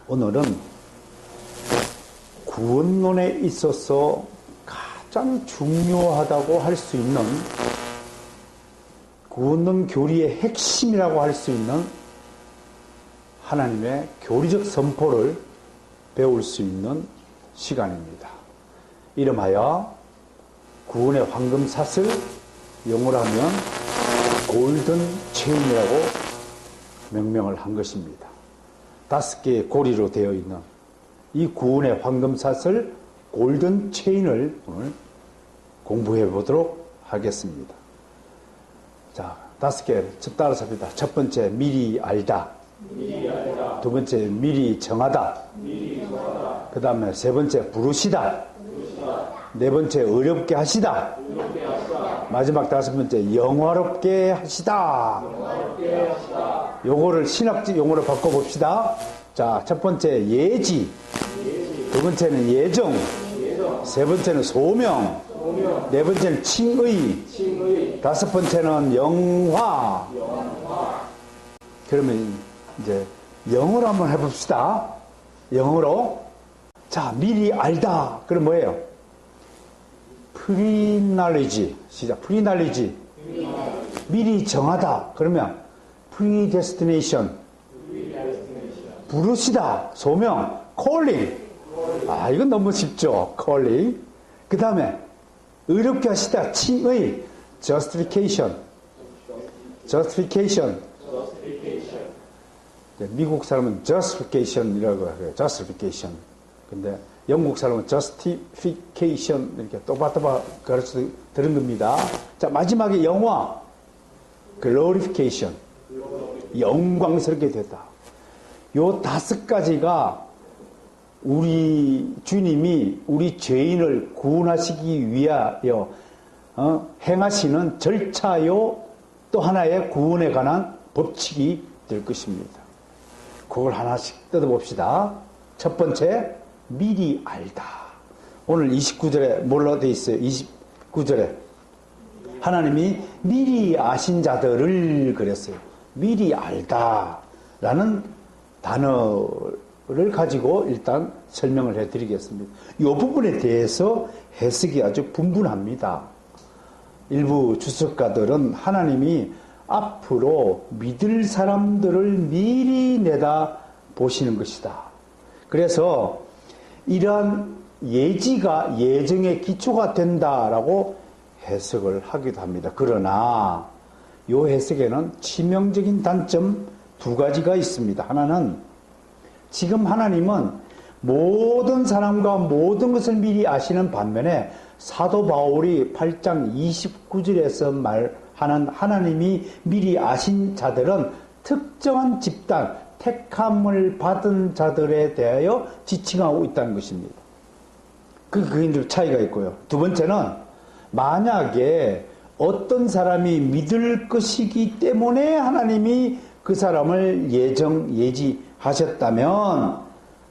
오늘은 구원론에 있어서 가장 중요하다고 할 수 있는 구원론 교리의 핵심이라고 할 수 있는 하나님의 교리적 선포를 배울 수 있는 시간입니다. 이름하여 구원의 황금사슬, 영어로 하면 골든 체인이라고 명명을 한 것입니다. 5개의 고리로 되어 있는 이 구원의 황금사슬 골든 체인을 오늘 공부해 보도록 하겠습니다. 자, 5개 따라서 합니다. 첫 번째, 미리 알다. 두 번째, 미리 정하다. 그 다음에 세 번째, 부르시다. 네 번째, 어렵게 하시다. 마지막 5번째, 영화롭게 하시다. 요거를 신학적 용어로 바꿔봅시다. 자, 첫 번째, 예지. 두 번째는 예정. 세 번째는 소명. 네 번째는 칭의. 다섯 번째는 영화. 그러면 이제 영어로 한번 해봅시다. 영어로. 자, 미리 알다. 그럼 뭐예요? 프리날리지. 시작. 프리날리지. 미리 정하다. 그러면 predestination. 부르시다. 소명. calling. 아, 이건 너무 쉽죠. calling. 그 다음에 의롭게 하시다. 칭의. justification. 미국 사람은 justification이라고 해요. justification. 근데 영국 사람은 justification 이렇게 또박또박 가르쳐 들은 겁니다. 자, 마지막에 영화 glorification. 영광스럽게 됐다. 요 5가지가 우리 주님이 우리 죄인을 구원하시기 위하여 행하시는 절차요 또 하나의 구원에 관한 법칙이 될 것입니다. 그걸 하나씩 뜯어봅시다. 첫 번째, 미리 알다. 오늘 29절에 뭘로 되어 있어요? 29절에 하나님이 미리 아신 자들을 그랬어요. 미리 알다라는 단어를 가지고 일단 설명을 해드리겠습니다. 이 부분에 대해서 해석이 아주 분분합니다. 일부 주석가들은 하나님이 앞으로 믿을 사람들을 미리 내다 보시는 것이다. 그래서 이러한 예지가 예정의 기초가 된다라고 해석을 하기도 합니다. 그러나 이 해석에는 치명적인 단점 2가지가 있습니다. 하나는 지금 하나님은 모든 사람과 모든 것을 미리 아시는 반면에 사도 바울이 8장 29절에서 말하는 하나님이 미리 아신 자들은 특정한 집단, 택함을 받은 자들에 대하여 지칭하고 있다는 것입니다. 그게 좀 차이가 있고요. 두 번째는 만약에 어떤 사람이 믿을 것이기 때문에 하나님이 그 사람을 예지하셨다면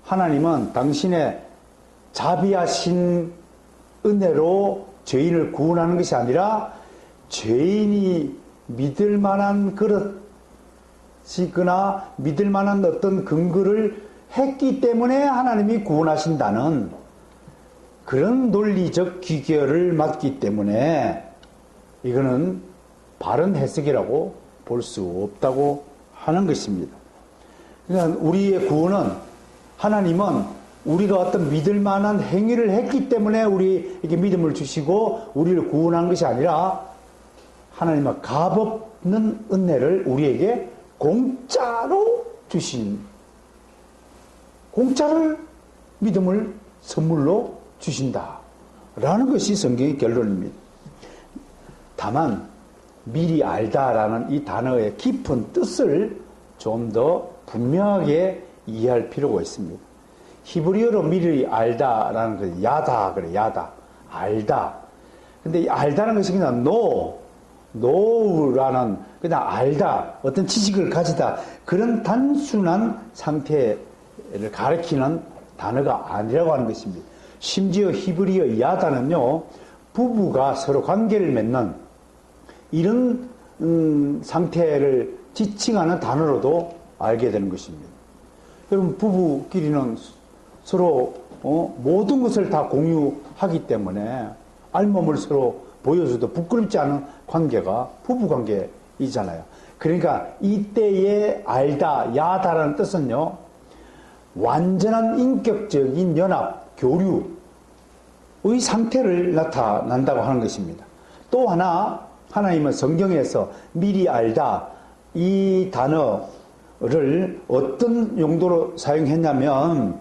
하나님은 당신의 자비하신 은혜로 죄인을 구원하는 것이 아니라 죄인이 믿을 만한 그릇이거나 믿을 만한 어떤 근거를 했기 때문에 하나님이 구원하신다는 그런 논리적 귀결을 맞기 때문에 이거는 바른 해석이라고 볼 수 없다고 하는 것입니다. 그러니까 우리의 구원은 하나님은 우리가 어떤 믿을 만한 행위를 했기 때문에 우리에게 믿음을 주시고 우리를 구원한 것이 아니라 하나님은 값없는 은혜를 우리에게 공짜로 주신, 공짜를 믿음을 선물로 주신다라는 것이 성경의 결론입니다. 다만 미리 알다라는 이 단어의 깊은 뜻을 좀 더 분명하게 이해할 필요가 있습니다. 히브리어로 미리 알다라는 것이 야다 그래. 야다. 알다. 근데 이 알다는 것이 그냥 know라는 그냥 알다. 어떤 지식을 가지다. 그런 단순한 상태를 가리키는 단어가 아니라고 하는 것입니다. 심지어 히브리어 야다는요, 부부가 서로 관계를 맺는 이런 상태를 지칭하는 단어로도 알게 되는 것입니다. 여러분 부부끼리는 서로 모든 것을 다 공유하기 때문에 알몸을 서로 보여줘도 부끄럽지 않은 관계가 부부관계이잖아요. 그러니까 이때의 알다, 야다라는 뜻은요, 완전한 인격적인 연합, 교류의 상태를 나타난다고 하는 것입니다. 또 하나, 하나님은 성경에서 미리 알다, 이 단어를 어떤 용도로 사용했냐면,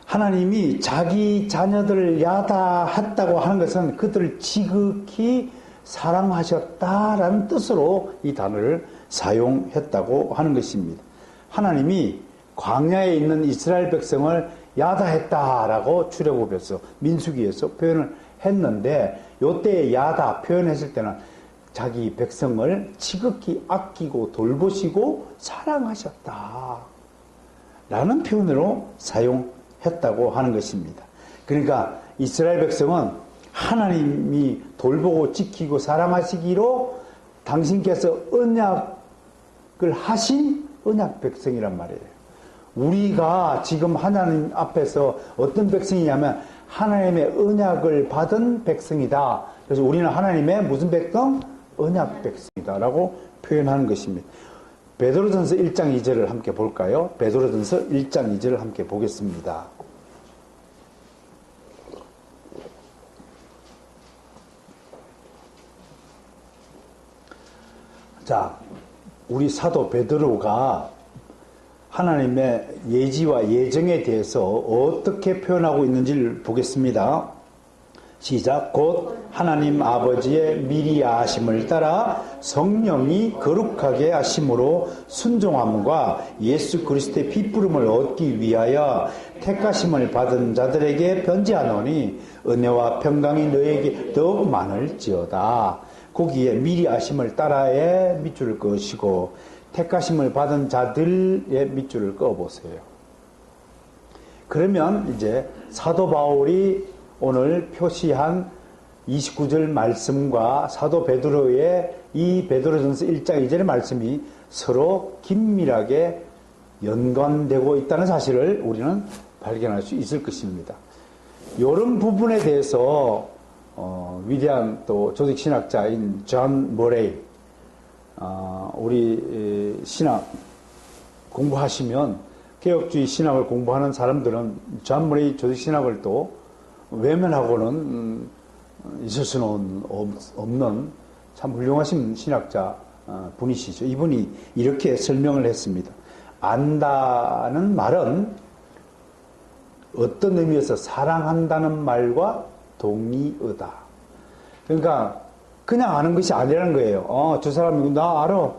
하나님이 자기 자녀들을 야다했다고 하는 것은 그들을 지극히 사랑하셨다라는 뜻으로 이 단어를 사용했다고 하는 것입니다. 하나님이 광야에 있는 이스라엘 백성을 야다했다라고 출애굽에서 민수기에서 표현을 했는데, 요때 야다 표현했을 때는 자기 백성을 지극히 아끼고 돌보시고 사랑하셨다 라는 표현으로 사용했다고 하는 것입니다. 그러니까 이스라엘 백성은 하나님이 돌보고 지키고 사랑하시기로 당신께서 언약을 하신 언약 백성이란 말이에요. 우리가 지금 하나님 앞에서 어떤 백성이냐면 하나님의 언약을 받은 백성이다. 그래서 우리는 하나님의 무슨 백성? 언약 백성이다 라고 표현하는 것입니다. 베드로전서 1장 2절을 함께 볼까요? 베드로전서 1장 2절을 함께 보겠습니다. 자, 우리 사도 베드로가 하나님의 예지와 예정에 대해서 어떻게 표현하고 있는지를 보겠습니다. 시작. 곧 하나님 아버지의 미리 아심을 따라 성령이 거룩하게 하심으로 순종함과 예수 그리스도의 피부름을 얻기 위하여 택하심을 받은 자들에게 편지하노니 은혜와 평강이 너에게 더욱 많을지어다. 거기에 미리 아심을 따라의 밑줄을 그으시고 택하심을 받은 자들의 밑줄을 그어보세요. 그러면 이제 사도 바울이 오늘 표시한 29절 말씀과 사도 베드로의 이 베드로전서 1장 2절의 말씀이 서로 긴밀하게 연관되고 있다는 사실을 우리는 발견할 수 있을 것입니다. 이런 부분에 대해서 위대한 또 조직신학자인 존 머레이, 우리 신학 공부하시면, 개혁주의 신학을 공부하는 사람들은 존 머레이 조직신학을 또 외면하고는 있을 수는 없는 참 훌륭하신 신학자 분이시죠. 이분이 이렇게 설명을 했습니다. 안다는 말은 어떤 의미에서 사랑한다는 말과 동의어다. 그러니까 그냥 아는 것이 아니라는 거예요. 저 사람이 나 알아.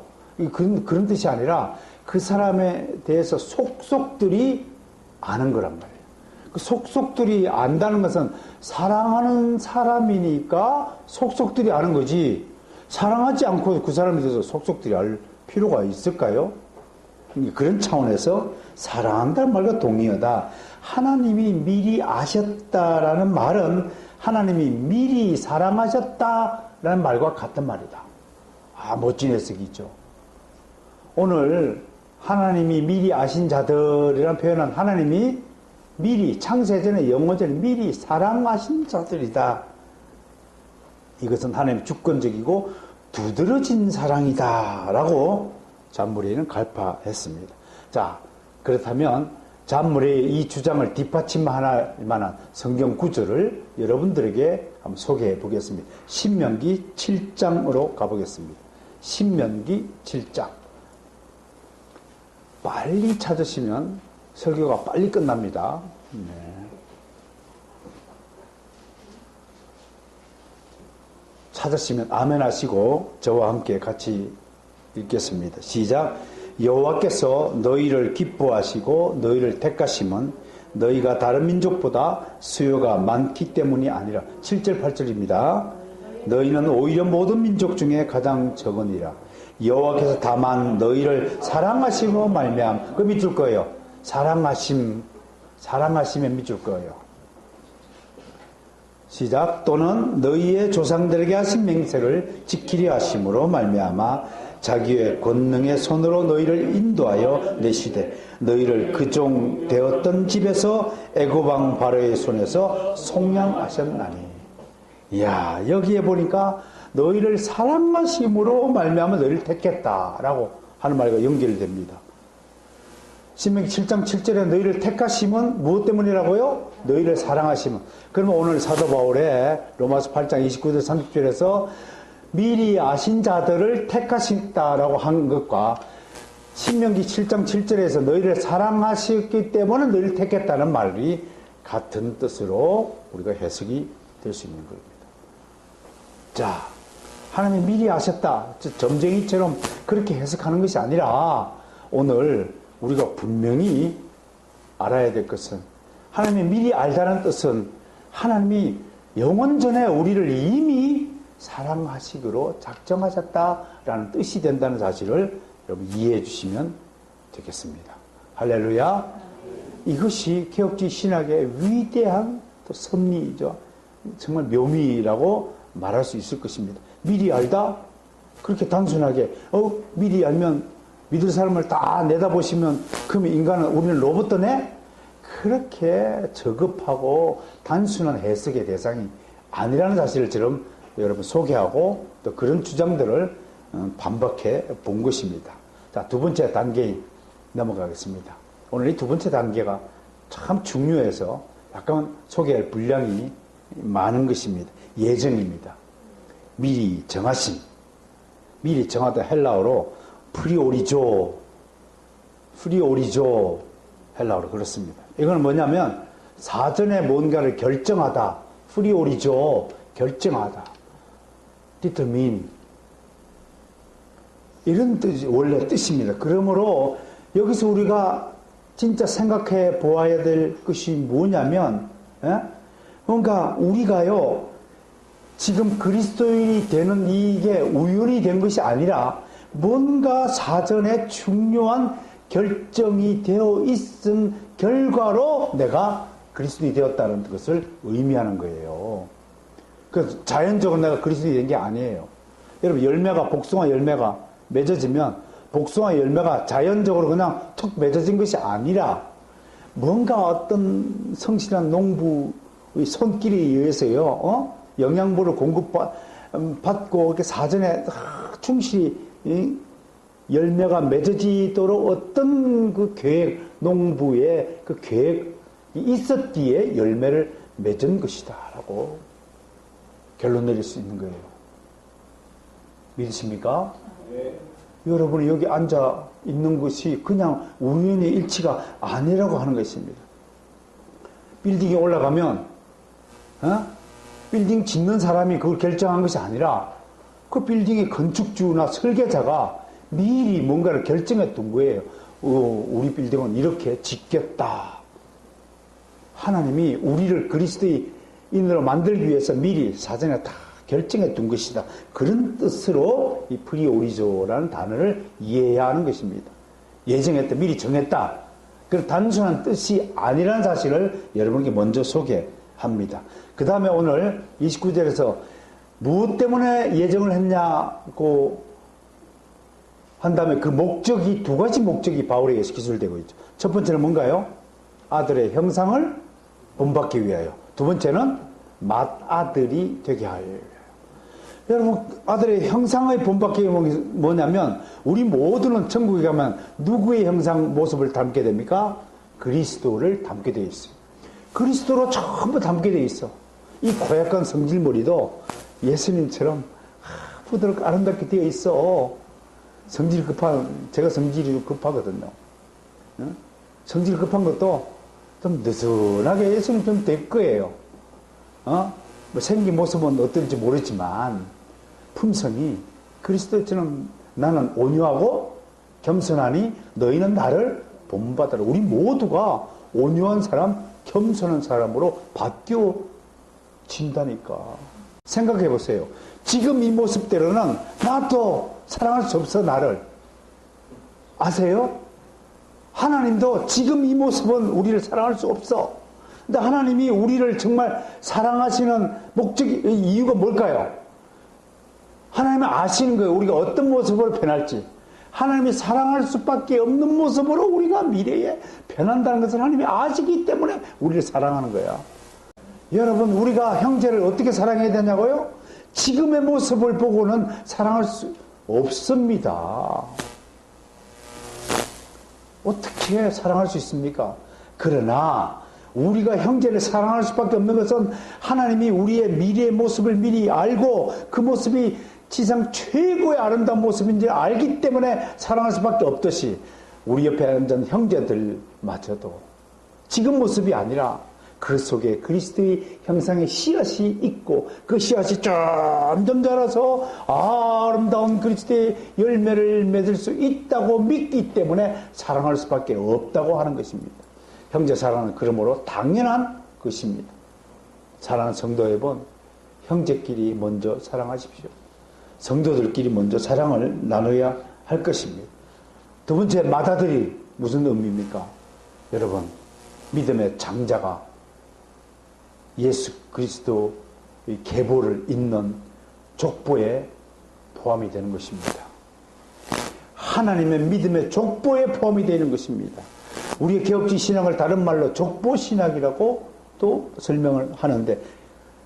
그런 뜻이 아니라 그 사람에 대해서 속속들이 아는 거란 말이에요. 그 속속들이 안다는 것은 사랑하는 사람이니까 속속들이 아는 거지, 사랑하지 않고 그 사람에 대해서 속속들이 알 필요가 있을까요? 그런 차원에서 사랑한다는 말과 동의어다. 하나님이 미리 아셨다라는 말은 하나님이 미리 사랑하셨다라는 말과 같은 말이다. 멋진 해석이죠. 오늘 하나님이 미리 아신 자들이라는 표현은 하나님이 미리, 창세전에 영원전에 미리 사랑하신 자들이다. 이것은 하나님의 주권적이고 두드러진 사랑이다 라고 잔무리에는 갈파했습니다. 자, 그렇다면 잔무리의 이 주장을 뒷받침할 만한 성경 구절을 여러분들에게 한번 소개해 보겠습니다. 신명기 7장으로 가보겠습니다. 신명기 7장. 빨리 찾으시면 설교가 빨리 끝납니다. 네. 찾으시면 아멘 하시고 저와 함께 같이 읽겠습니다. 시작. 여호와께서 너희를 기뻐하시고 너희를 택하심은 너희가 다른 민족보다 수요가 많기 때문이 아니라 7절 8절입니다. 너희는 오히려 모든 민족 중에 가장 적으니라. 여호와께서 다만 너희를 사랑하시고 말미암 그 밑줄 거예요. 사랑하심에 밑줄 거예요. 시작. 또는 너희의 조상들에게 하신 맹세를 지키려 하심으로 말미암아 자기의 권능의 손으로 너희를 인도하여 내시되 너희를 그 종 되었던 집에서 애굽 왕 바로의 손에서 속량하셨나니. 이야, 여기에 보니까 너희를 사랑하심으로 말미암아 너희를 택했다라고 하는 말과 연결됩니다. 신명기 7장 7절에 너희를 택하심은 무엇 때문이라고요? 너희를 사랑하심은. 그러면 오늘 사도 바울의 로마서 8장 29절 30절에서 미리 아신 자들을 택하신다라고 한 것과 신명기 7장 7절에서 너희를 사랑하셨기 때문에 너희를 택했다는 말이 같은 뜻으로 우리가 해석이 될 수 있는 겁니다. 자, 하나님이 미리 아셨다. 점쟁이처럼 그렇게 해석하는 것이 아니라 오늘 우리가 분명히 알아야 될 것은 하나님이 미리 알다는 뜻은 하나님이 영원 전에 우리를 이미 사랑하시기로 작정하셨다라는 뜻이 된다는 사실을 여러분 이해해 주시면 되겠습니다. 할렐루야. 이것이 개혁주의 신학의 위대한 또 섭리이죠. 정말 묘미라고 말할 수 있을 것입니다. 미리 알다? 그렇게 단순하게 미리 알면 믿을 사람을 다 내다보시면 그러면 인간은 우리는 로봇이네? 그렇게 저급하고 단순한 해석의 대상이 아니라는 사실을 지금 여러분 소개하고 또 그런 주장들을 반박해 본 것입니다. 자, 두 번째 단계에 넘어가겠습니다. 오늘 이 두 번째 단계가 참 중요해서 약간 소개할 분량이 많은 것입니다. 예정입니다. 미리 정하심. 미리 정하다 헬라어로 프리오리조 헬라어로 그렇습니다. 이건 뭐냐면 사전에 뭔가를 결정하다. 프리오리조 결정하다. determine 이런 뜻이 원래 뜻입니다. 그러므로 여기서 우리가 진짜 생각해 보아야 될 것이 뭐냐면 그러니까 우리가요 지금 그리스도인이 되는 이게 우연히 된 것이 아니라 뭔가 사전에 중요한 결정이 되어 있은 결과로 내가 그리스도인이 되었다는 것을 의미하는 거예요. 그래서 자연적으로 내가 그리스도인이 된 게 아니에요. 여러분 열매가 복숭아 열매가 맺어지면 복숭아 열매가 자연적으로 그냥 툭 맺어진 것이 아니라 뭔가 어떤 성실한 농부의 손길에 의해서요 영양분을 공급받고 이렇게 사전에 충실히 열매가 맺어지도록 어떤 그 계획, 농부의 그 계획이 있었기에 열매를 맺은 것이다 라고 결론 내릴 수 있는 거예요. 믿으십니까? 네. 여러분이 여기 앉아 있는 것이 그냥 우연의 일치가 아니라고 하는 것입니다. 빌딩에 올라가면 빌딩 짓는 사람이 그걸 결정한 것이 아니라 그 빌딩의 건축주나 설계자가 미리 뭔가를 결정해 둔 거예요. 우리 빌딩은 이렇게 짓겠다. 하나님이 우리를 그리스도인으로 만들기 위해서 미리 사전에 다 결정해 둔 것이다. 그런 뜻으로 이 프리오리조라는 단어를 이해해야 하는 것입니다. 예정했다, 미리 정했다. 그런 단순한 뜻이 아니라는 사실을 여러분께 먼저 소개합니다. 그 다음에 오늘 29절에서 무엇 때문에 예정을 했냐고 한 다음에 그 목적이 두 가지 목적이 바울에게 기술되고 있죠. 첫 번째는 뭔가요? 아들의 형상을 본받기 위하여. 두 번째는 맏아들이 되게 하여. 여러분 아들의 형상의 본받기 뭐냐면 우리 모두는 천국에 가면 누구의 형상 모습을 담게 됩니까? 그리스도를 담게 되어 있어요. 그리스도로 전부 담게 되어 있어. 이 고약한 성질머리도 예수님처럼 부드럽고 아름답게 되어 있어. 제가 성질이 급하거든요. 성질 급한 것도 좀 느슨하게 예수님 좀 될 거예요. 뭐 생긴 모습은 어떨지 모르지만 품성이 그리스도처럼 나는 온유하고 겸손하니 너희는 나를 본받아라. 우리 모두가 온유한 사람, 겸손한 사람으로 바뀌어진다니까. 생각해 보세요. 지금 이 모습대로는 나도 사랑할 수 없어, 나를. 아세요? 하나님도 지금 이 모습은 우리를 사랑할 수 없어. 근데 하나님이 우리를 정말 사랑하시는 목적이, 이유가 뭘까요? 하나님은 아시는 거예요. 우리가 어떤 모습으로 변할지. 하나님이 사랑할 수밖에 없는 모습으로 우리가 미래에 변한다는 것을 하나님이 아시기 때문에 우리를 사랑하는 거야. 여러분, 우리가 형제를 어떻게 사랑해야 되냐고요? 지금의 모습을 보고는 사랑할 수 없습니다. 어떻게 사랑할 수 있습니까? 그러나 우리가 형제를 사랑할 수밖에 없는 것은 하나님이 우리의 미래의 모습을 미리 알고 그 모습이 지상 최고의 아름다운 모습인지 알기 때문에 사랑할 수밖에 없듯이 우리 옆에 앉은 형제들마저도 지금 모습이 아니라 그 속에 그리스도의 형상의 씨앗이 있고 그 씨앗이 점점 자라서 아름다운 그리스도의 열매를 맺을 수 있다고 믿기 때문에 사랑할 수밖에 없다고 하는 것입니다. 형제 사랑은 그러므로 당연한 것입니다. 사랑하는 성도 여러분, 형제끼리 먼저 사랑하십시오. 성도들끼리 먼저 사랑을 나눠야 할 것입니다. 두 번째, 맏아들이 무슨 의미입니까? 여러분, 믿음의 장자가 예수 그리스도의 계보를 잇는 족보에 포함이 되는 것입니다. 하나님의 믿음의 족보에 포함이 되는 것입니다. 우리의 개혁주의 신앙을 다른 말로 족보신학이라고 또 설명을 하는데,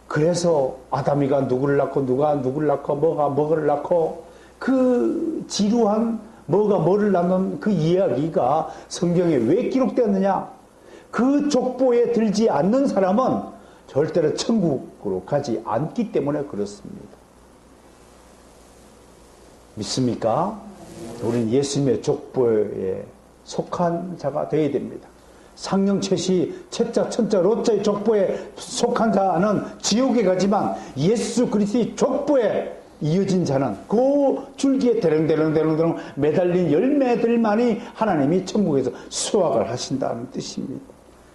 그래서 아담이가 누구를 낳고 누가 누구를 낳고 뭐가 뭐를 낳고 그 지루한 뭐가 뭐를 낳는 그 이야기가 성경에 왜 기록되었느냐? 그 족보에 들지 않는 사람은 절대로 천국으로 가지 않기 때문에 그렇습니다. 믿습니까? 우리는 예수님의 족보에 속한 자가 되어야 됩니다. 상령체시, 채자, 천자, 로자의 족보에 속한 자는 지옥에 가지만 예수 그리스도의 족보에 이어진 자는 그 줄기에 대릉대릉 매달린 열매들만이 하나님이 천국에서 수확을 하신다는 뜻입니다.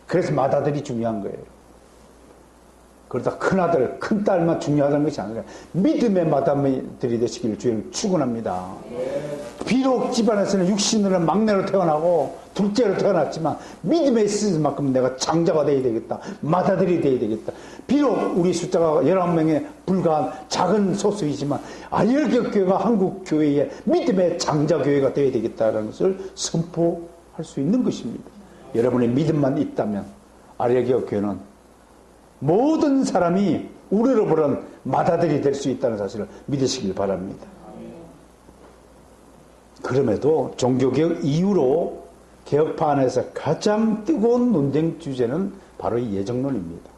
그래서 맏아들이 중요한 거예요. 그러다 큰아들, 큰딸만 중요하다는 것이 아니라 믿음의 맏아들이 되시기를 주님을 축원합니다. 비록 집안에서는 육신으로 막내로 태어나고 둘째로 태어났지만 믿음에 있을 만큼 내가 장자가 되어야 되겠다. 맏아들이 되어야 되겠다. 비록 우리 숫자가 11명에 불과한 작은 소수이지만 아열교교회가 한국교회의 믿음의 장자교회가 되어야 되겠다는 것을 선포할 수 있는 것입니다. 여러분의 믿음만 있다면 아열교교회는 모든 사람이 우리로 보는 맏아들이 될 수 있다는 사실을 믿으시길 바랍니다. 그럼에도 종교개혁 이후로 개혁파 안에서 가장 뜨거운 논쟁 주제는 바로 이 예정론입니다.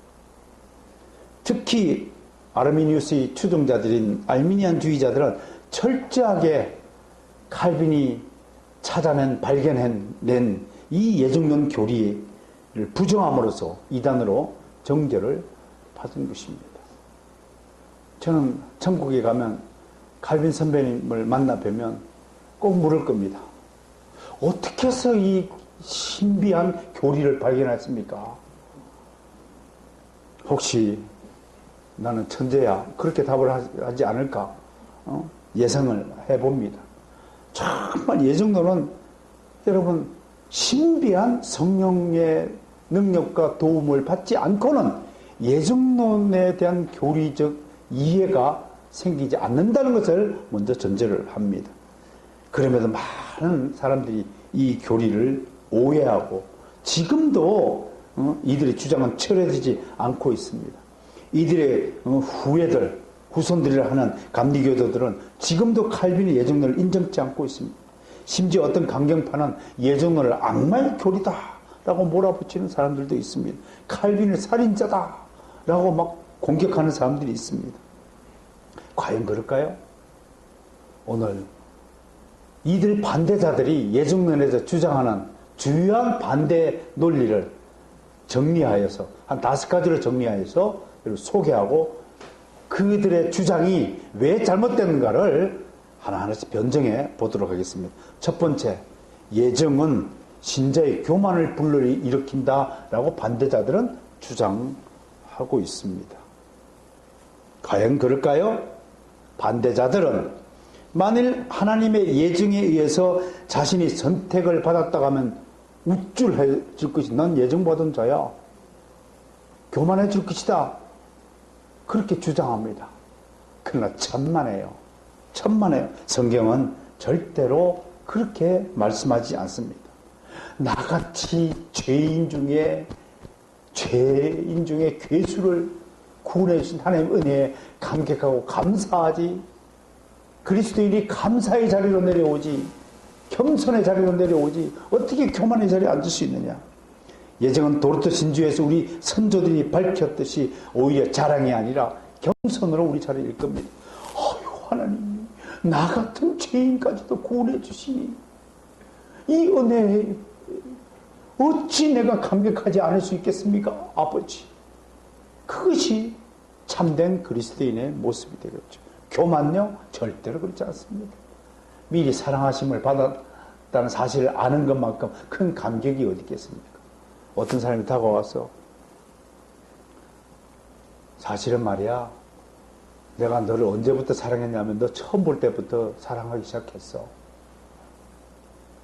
특히 아르미니우스의 추종자들인 알미니안주의자들은 철저하게 칼빈이 찾아낸 발견해낸 이 예정론 교리를 부정함으로써 이단으로 정죄를 받은 것입니다. 저는 천국에 가면 칼빈 선배님을 만나 뵈면 꼭 물을 겁니다. 어떻게 해서 이 신비한 교리를 발견했습니까? 혹시 나는 천재야, 그렇게 답을 하지 않을까 예상을 해봅니다. 정말 예정론은 여러분 신비한 성령의 능력과 도움을 받지 않고는 예정론에 대한 교리적 이해가 생기지 않는다는 것을 먼저 전제를 합니다. 그럼에도 많은 사람들이 이 교리를 오해하고 지금도 이들의 주장은 철회되지 않고 있습니다. 이들의 후손들이라 하는 감리교도들은 지금도 칼빈의 예정론을 인정치 않고 있습니다. 심지어 어떤 강경파는 예정론을 악마의 교리다 라고 몰아붙이는 사람들도 있습니다. 칼빈은 살인자다 라고 막 공격하는 사람들이 있습니다. 과연 그럴까요? 오늘 이들 반대자들이 예정론에서 주장하는 주요한 반대 논리를 정리하여서 한 5가지로 정리하여서 소개하고 그들의 주장이 왜 잘못됐는가를 하나하나씩 변정해 보도록 하겠습니다. 첫 번째, 예정은 신자의 교만을 불러일으킨다라고 반대자들은 주장하고 있습니다. 과연 그럴까요? 반대자들은 만일 하나님의 예정에 의해서 자신이 선택을 받았다고 하면 우쭐해질 것이 난 예정받은 자야. 교만해 줄 것이다. 그렇게 주장합니다. 그러나 천만에요. 천만에요. 성경은 절대로 그렇게 말씀하지 않습니다. 나같이 죄인 중에 괴수를 구원해 주신 하나님 은혜에 감격하고 감사하지. 그리스도인이 감사의 자리로 내려오지, 겸손의 자리로 내려오지, 어떻게 교만의 자리에 앉을 수 있느냐. 예정은 도르트 진주에서 우리 선조들이 밝혔듯이 오히려 자랑이 아니라 겸손으로 우리 자리에 일 겁니다. 아유, 하나님, 나 같은 죄인까지도 구원해 주시니 이 은혜에 어찌 내가 감격하지 않을 수 있겠습니까? 아버지. 그것이 참된 그리스도인의 모습이 되겠죠. 교만요? 절대로 그렇지 않습니다. 미리 사랑하심을 받았다는 사실을 아는 것만큼 큰 감격이 어디 있겠습니까? 어떤 사람이 다가와서 사실은 말이야, 내가 너를 언제부터 사랑했냐면 너 처음 볼 때부터 사랑하기 시작했어.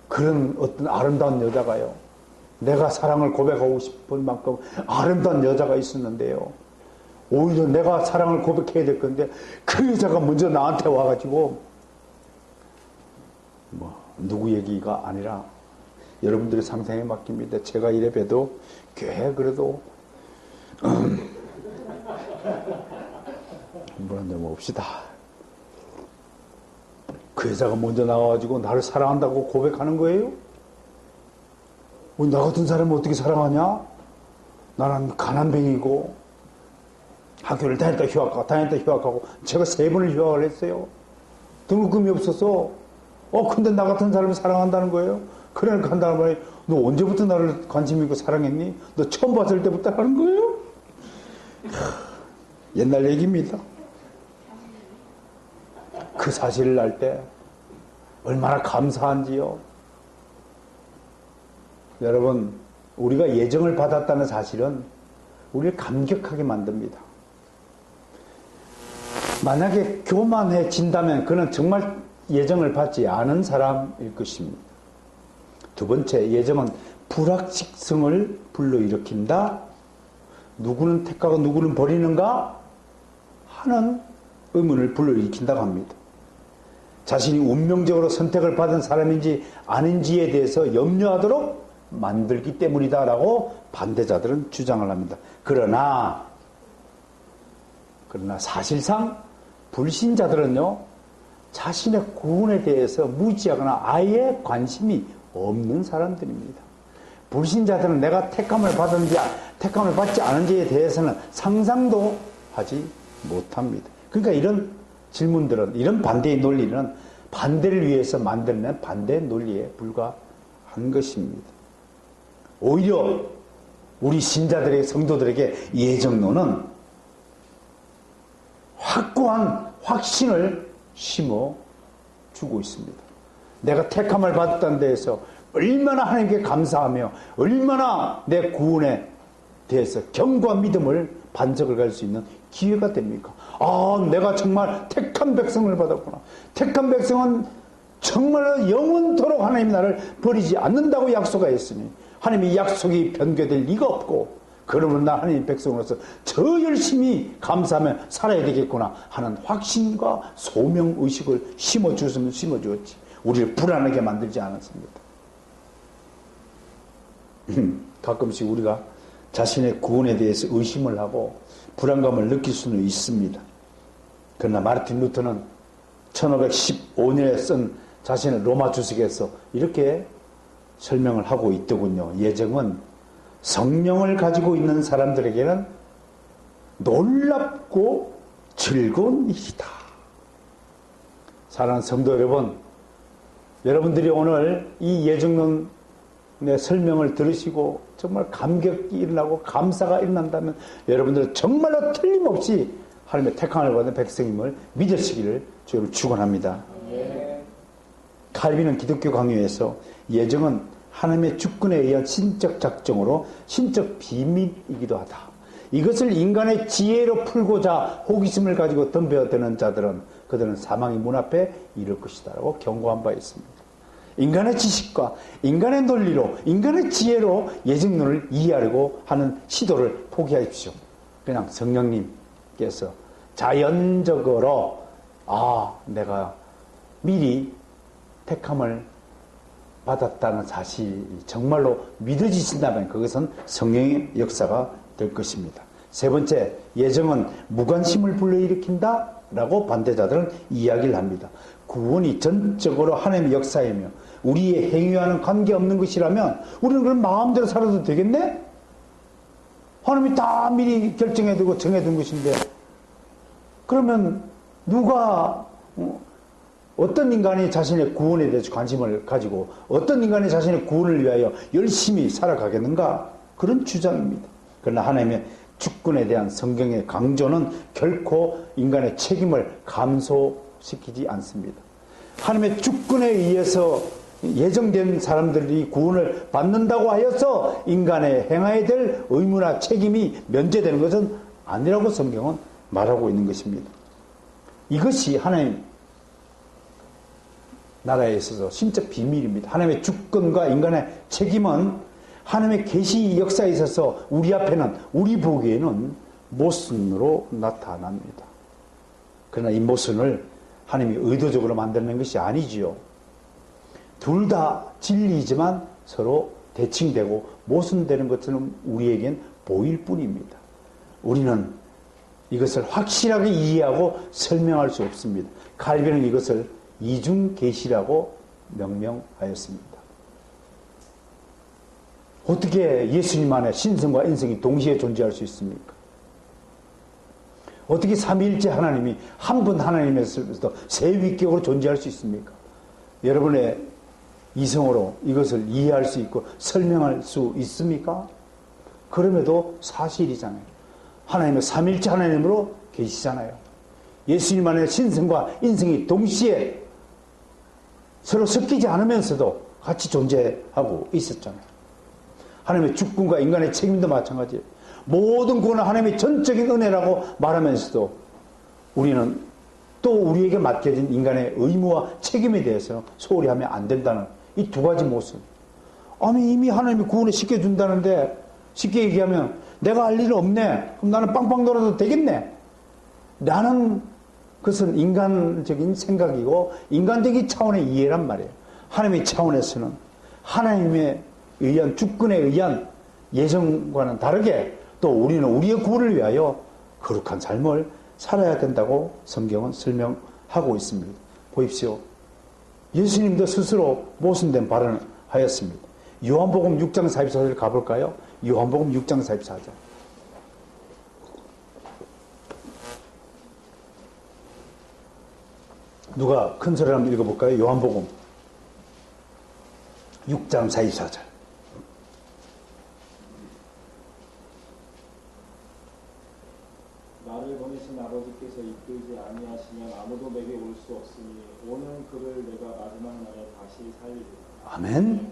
그런 어떤 아름다운 여자가요, 내가 사랑을 고백하고 싶은 만큼 아름다운 여자가 있었는데요, 오히려 내가 사랑을 고백해야 될 건데 그 여자가 먼저 나한테 와가지고, 누구 얘기가 아니라 여러분들의 상상에 맡깁니다. 제가 이래 봬도 꽤 그래도 물 한잔 먹읍시다. 그 여자가 먼저 나와가지고 나를 사랑한다고 고백하는 거예요? 나 같은 사람은 어떻게 사랑하냐? 나는 가난뱅이고 학교를 다녔다 휴학하고 제가 3번을 휴학을 했어요. 등록금이 없어서. 근데 나 같은 사람을 사랑한다는 거예요? 그러니까 한다는 말이, 너 언제부터 나를 관심 있고 사랑했니? 너 처음 봤을 때부터 하는 거예요? 옛날 얘기입니다. 그 사실을 알 때 얼마나 감사한지요. 여러분, 우리가 예정을 받았다는 사실은 우리를 감격하게 만듭니다. 만약에 교만해진다면 그는 정말 예정을 받지 않은 사람일 것입니다. 두 번째, 예정은 불확실성을 불러일으킨다. 누구는 택하고 누구는 버리는가 하는 의문을 불러일으킨다고 합니다. 자신이 운명적으로 선택을 받은 사람인지 아닌지에 대해서 염려하도록 만들기 때문이다라고 반대자들은 주장을 합니다. 그러나 사실상 불신자들은요, 자신의 구원에 대해서 무지하거나 아예 관심이 없는 사람들입니다. 불신자들은 내가 택함을 받은지 택함을 받지 않은지에 대해서는 상상도 하지 못합니다. 그러니까 이런 질문들은, 이런 반대의 논리는 반대를 위해서 만들어낸 반대 논리에 불과한 것입니다. 오히려 우리 신자들의 성도들에게 예정론은 확고한 확신을 심어주고 있습니다. 내가 택함을 받았다는 데에서 얼마나 하나님께 감사하며 얼마나 내 구원에 대해서 경과 믿음을 반석을 갈 수 있는 기회가 됩니까? 내가 정말 택한 백성을 받았구나. 택한 백성은 정말 영원토록 하나님이 나를 버리지 않는다고 약속하였으니 하나님의 약속이 변개될 리가 없고, 그러면 나 하나님의 백성으로서 저 열심히 감사하며 살아야 되겠구나 하는 확신과 소명의식을 심어주었으면 심어주었지, 우리를 불안하게 만들지 않았습니다. 가끔씩 우리가 자신의 구원에 대해서 의심을 하고 불안감을 느낄 수는 있습니다. 그러나 마르틴 루터는 1515년에 쓴 자신의 로마 주석에서 이렇게 설명을 하고 있더군요. 예정은 성령을 가지고 있는 사람들에게는 놀랍고 즐거운 일이다. 사랑하는 성도 여러분, 여러분들이 오늘 이 예정론의 설명을 들으시고 정말 감격이 일어나고 감사가 일어난다면 여러분들은 정말로 틀림없이 하나님의 택함을 받은 백성임을 믿으시기를 주를 축원합니다. 칼빈은 기독교 강요에서 예정은 하나님의 주권에 의한 신적 작정으로 신적 비밀이기도 하다. 이것을 인간의 지혜로 풀고자 호기심을 가지고 덤벼드는 자들은 그들은 사망의 문 앞에 이를 것이다 라고 경고한 바 있습니다. 인간의 지식과 인간의 논리로, 인간의 지혜로 예정론을 이해하려고 하는 시도를 포기하십시오. 그냥 성령님께서 자연적으로 내가 미리 택함을 받았다는 사실이 정말로 믿어지신다면 그것은 성령의 역사가 될 것입니다. 세 번째, 예정은 무관심을 불러일으킨다 라고 반대자들은 이야기를 합니다. 구원이 전적으로 하나님의 역사이며 우리의 행위와는 관계없는 것이라면 우리는 그럼 마음대로 살아도 되겠네? 하나님이 다 미리 결정해두고 정해둔 것인데, 그러면 누가 어떤 인간이 자신의 구원에 대해서 관심을 가지고 어떤 인간이 자신의 구원을 위하여 열심히 살아가겠는가? 그런 주장입니다. 그러나 하나님의 주권에 대한 성경의 강조는 결코 인간의 책임을 감소시키지 않습니다. 하나님의 주권에 의해서 예정된 사람들이 구원을 받는다고 하여서 인간의 행해야 될 의무나 책임이 면제되는 것은 아니라고 성경은 말하고 있는 것입니다. 이것이 하나님 나라에 있어서 신적 비밀입니다. 하나님의 주권과 인간의 책임은 하나님의 계시 역사에 있어서 우리 앞에는, 우리 보기에는 모순으로 나타납니다. 그러나 이 모순을 하나님이 의도적으로 만드는 것이 아니지요. 둘 다 진리이지만 서로 대칭되고 모순되는 것처럼 우리에겐 보일 뿐입니다. 우리는 이것을 확실하게 이해하고 설명할 수 없습니다. 칼빈은 이것을 이중계시라고 명명하였습니다. 어떻게 예수님 안에 신성과 인성이 동시에 존재할 수 있습니까? 어떻게 삼위일체 하나님이 한 분 하나님에서부터 세 위격으로 존재할 수 있습니까? 여러분의 이성으로 이것을 이해할 수 있고 설명할 수 있습니까? 그럼에도 사실이잖아요. 하나님은 삼위일체 하나님으로 계시잖아요. 예수님 안에 신성과 인성이 동시에 서로 섞이지 않으면서도 같이 존재하고 있었잖아요. 하나님의 주권과 인간의 책임도 마찬가지예요. 모든 구원은 하나님의 전적인 은혜라고 말하면서도 우리는 또 우리에게 맡겨진 인간의 의무와 책임에 대해서 소홀히 하면 안 된다는 이 두 가지 모습. 아니 이미 하나님이 구원을 시켜준다는데, 쉽게 얘기하면 내가 할 일은 없네. 그럼 나는 빵빵 돌아도 되겠네. 라는 것은 인간적인 생각이고 인간적인 차원의 이해란 말이에요. 하나님의 차원에서는 하나님의 의한, 주권에 의한 예정과는 다르게 또 우리는 우리의 구원을 위하여 거룩한 삶을 살아야 된다고 성경은 설명하고 있습니다. 보십시오. 예수님도 스스로 모순된 발언을 하였습니다. 요한복음 6장 44절 가볼까요? 요한복음 6장 44절. 누가 큰 소리로 한번 읽어볼까요? 요한복음 6장 44절. 나를 보내신 아버지께서 이끌지 아니하시면 아무도 내게 올 수 없으니 오는 그를 내가 마지막 날에 다시 살리리라. 아멘.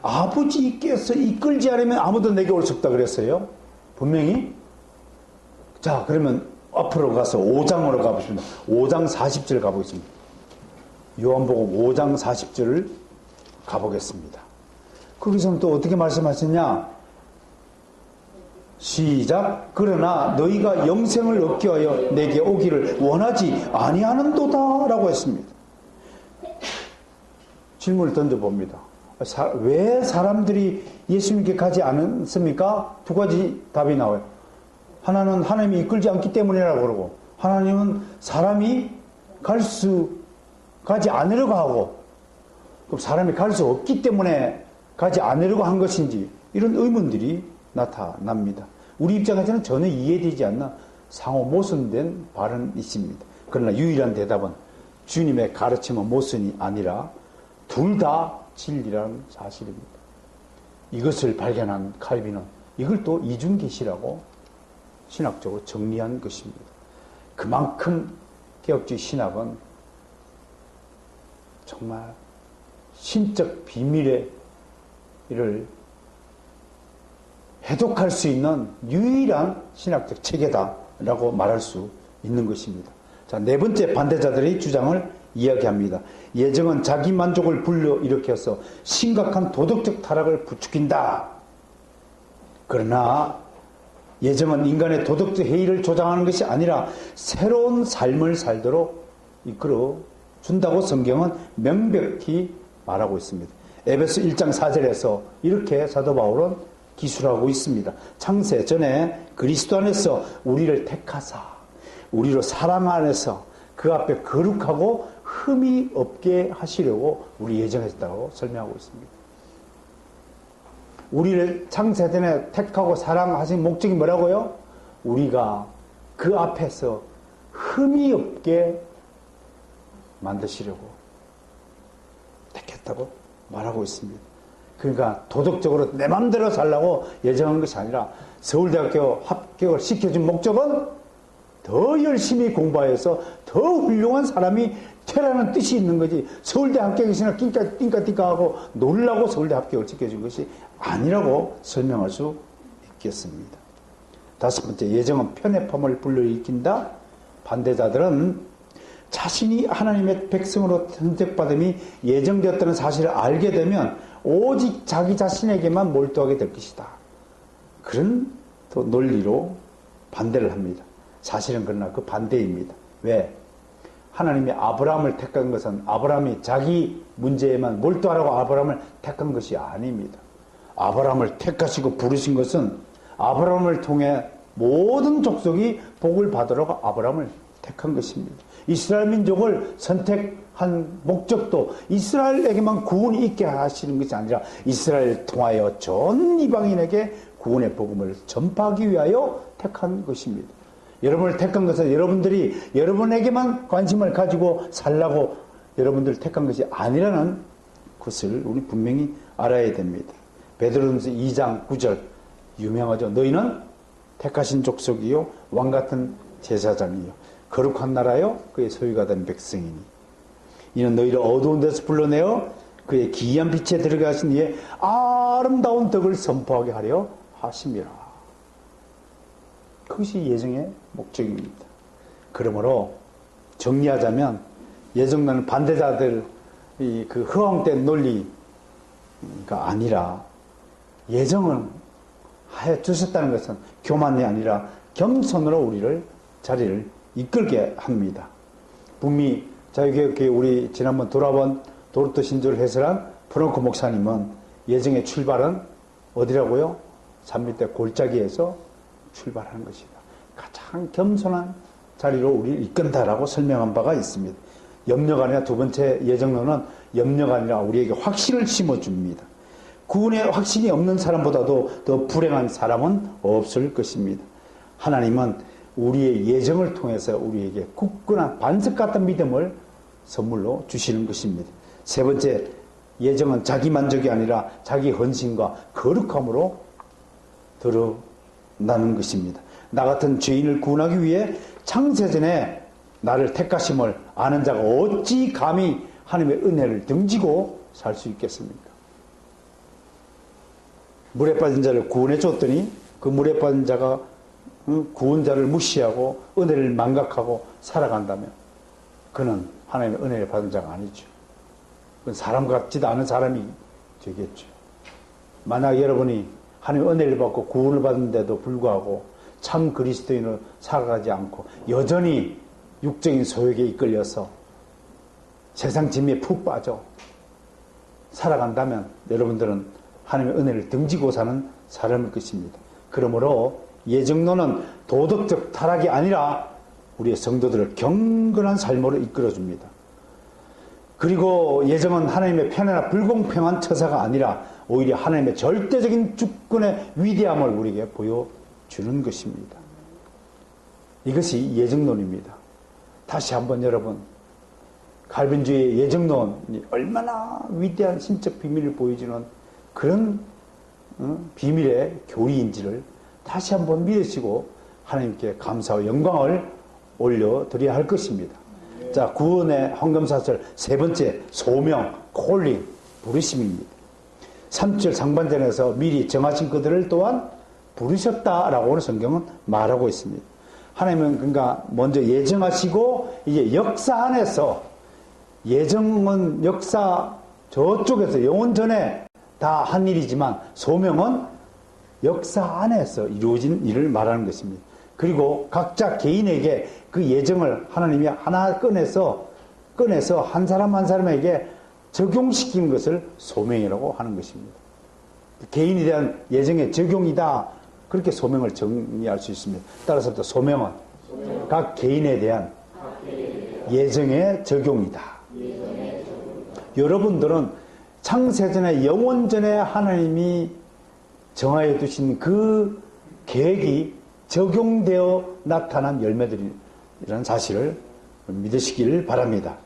아버지께서 이끌지 않으면 아무도 내게 올 수 없다 그랬어요. 분명히. 자, 그러면 앞으로 가서 5장으로 가보십니다. 5장 40절 가보겠습니다. 요한복음 5장 40절을 가보겠습니다. 거기서는 또 어떻게 말씀하셨냐? 시작. 그러나 너희가 영생을 얻기 위하여 내게 오기를 원하지 아니하는도다 라고 했습니다. 질문을 던져봅니다. 왜 사람들이 예수님께 가지 않습니까? 두 가지 답이 나와요. 하나는 하나님이 이끌지 않기 때문이라고 그러고, 하나님은 사람이 가지 않으려고 하고, 그럼 사람이 갈 수 없기 때문에 가지 않으려고 한 것인지, 이런 의문들이 나타납니다. 우리 입장에서는 전혀 이해되지 않는 상호 모순된 발언이십니다. 그러나 유일한 대답은 주님의 가르침은 모순이 아니라 둘 다 진리라는 사실입니다. 이것을 발견한 칼빈은 이걸 또 이중계시라고 신학적으로 정리한 것입니다. 그만큼 개혁주의 신학은 정말 신적 비밀의 일을 해독할 수 있는 유일한 신학적 체계다라고 말할 수 있는 것입니다. 자, 네 번째 반대자들의 주장을 이야기합니다. 예정은 자기 만족을 불러일으켜서 심각한 도덕적 타락을 부추긴다. 그러나 예정은 인간의 도덕적 해이를 조장하는 것이 아니라 새로운 삶을 살도록 이끌어 준다고 성경은 명백히 말하고 있습니다. 에베소 1장 4절에서 이렇게 사도 바울은 기술하고 있습니다. 창세 전에 그리스도 안에서 우리를 택하사 우리로 사랑 안에서 그 앞에 거룩하고 흠이 없게 하시려고 우리 예정했다고 설명하고 있습니다. 우리를 창세 전에 택하고 사랑하신 목적이 뭐라고요? 우리가 그 앞에서 흠이 없게 만드시려고 택했다고 말하고 있습니다. 그러니까 도덕적으로 내 마음대로 살라고 예정한 것이 아니라 서울대학교 합격을 시켜준 목적은 더 열심히 공부해서 더 훌륭한 사람이 되라는 뜻이 있는 거지, 서울대 합격이시나 띵까띵까하고 놀라고 서울대 합격을 시켜준 것이 아니라고 설명할 수 있겠습니다. 다섯 번째, 예정은 편협함을 불러일으킨다. 반대자들은 자신이 하나님의 백성으로 선택받음이 예정되었다는 사실을 알게 되면 오직 자기 자신에게만 몰두하게 될 것이다. 그런 또 논리로 반대를 합니다. 사실은 그러나 그 반대입니다. 왜? 하나님이 아브라함을 택한 것은 아브라함이 자기 문제에만 몰두하라고 아브라함을 택한 것이 아닙니다. 아브라함을 택하시고 부르신 것은 아브라함을 통해 모든 족속이 복을 받으라고 아브라함을 택한 것입니다. 이스라엘 민족을 선택한 목적도 이스라엘에게만 구원이 있게 하시는 것이 아니라 이스라엘을 통하여 전 이방인에게 구원의 복음을 전파하기 위하여 택한 것입니다. 여러분을 택한 것은 여러분들이 여러분에게만 관심을 가지고 살라고 여러분들을 택한 것이 아니라는 것을 우리 분명히 알아야 됩니다. 베드로전서 2장 9절 유명하죠. 너희는 택하신 족속이요 왕같은 제사장이요 거룩한 나라요 그의 소유가 된 백성이니 이는 너희를 어두운 데서 불러내어 그의 기이한 빛에 들어가신 이의 아름다운 덕을 선포하게 하려 하심이라. 그것이 예정의 목적입니다. 그러므로 정리하자면 예정론은 반대자들 그 허황된 논리가 아니라 예정을 하여 주셨다는 것은 교만이 아니라 겸손으로 우리를 자리를 이끌게 합니다. 북미 자유개혁교회 우리 지난번 돌아본 도르토 신조를 해설한 프랑코 목사님은 예정의 출발은 어디라고요? 산밑대 골짜기에서 출발하는 것이다. 가장 겸손한 자리로 우리를 이끈다라고 설명한 바가 있습니다. 염려가 아니라 두 번째 예정론은 염려가 아니라 우리에게 확신을 심어줍니다. 구원의 확신이 없는 사람보다도 더 불행한 사람은 없을 것입니다. 하나님은 우리의 예정을 통해서 우리에게 굳건한 반석 같은 믿음을 선물로 주시는 것입니다. 세 번째, 예정은 자기 만족이 아니라 자기 헌신과 거룩함으로 드러나는 것입니다. 나 같은 죄인을 구원하기 위해 창세전에 나를 택하심을 아는 자가 어찌 감히 하나님의 은혜를 등지고 살 수 있겠습니까? 물에 빠진 자를 구원해 줬더니 그 물에 빠진 자가 구원자를 무시하고 은혜를 망각하고 살아간다면 그는 하나님의 은혜를 받은 자가 아니죠. 그건 사람 같지도 않은 사람이 되겠죠. 만약 여러분이 하나님의 은혜를 받고 구원을 받는데도 불구하고 참 그리스도인으로 살아가지 않고 여전히 육적인 소욕에 이끌려서 세상 짐에 푹 빠져 살아간다면 여러분들은 하나님의 은혜를 등지고 사는 사람일 것입니다. 그러므로 예정론은 도덕적 타락이 아니라 우리의 성도들을 경건한 삶으로 이끌어줍니다. 그리고 예정은 하나님의 편애나 불공평한 처사가 아니라 오히려 하나님의 절대적인 주권의 위대함을 우리에게 보여주는 것입니다. 이것이 예정론입니다. 다시 한번 여러분, 칼빈주의의 예정론이 얼마나 위대한 신적 비밀을 보여주는 그런 비밀의 교리인지를 다시 한번 믿으시고 하나님께 감사와 영광을 올려드려야 할 것입니다. 자, 구원의 황금사슬 세 번째, 소명, 콜링, 부르심입니다. 3절 상반전에서 미리 정하신 그들을 또한 부르셨다라고 성경은 말하고 있습니다. 하나님은 그러니까 먼저 예정하시고 이제 역사 안에서 예정은 역사 저쪽에서 영원 전에 다 한 일이지만 소명은 역사 안에서 이루어진 일을 말하는 것입니다. 그리고 각자 개인에게 그 예정을 하나님이 하나 꺼내서 한 사람 한 사람에게 적용시키는 것을 소명이라고 하는 것입니다. 개인에 대한 예정의 적용이다. 그렇게 소명을 정리할 수 있습니다. 따라서 또 소명은 각 개인에 대한 예정의 적용이다. 여러분들은 창세전에 영원전에 하나님이 정하여 두신 그 계획이 적용되어 나타난 열매들이라는 사실을 믿으시길 바랍니다.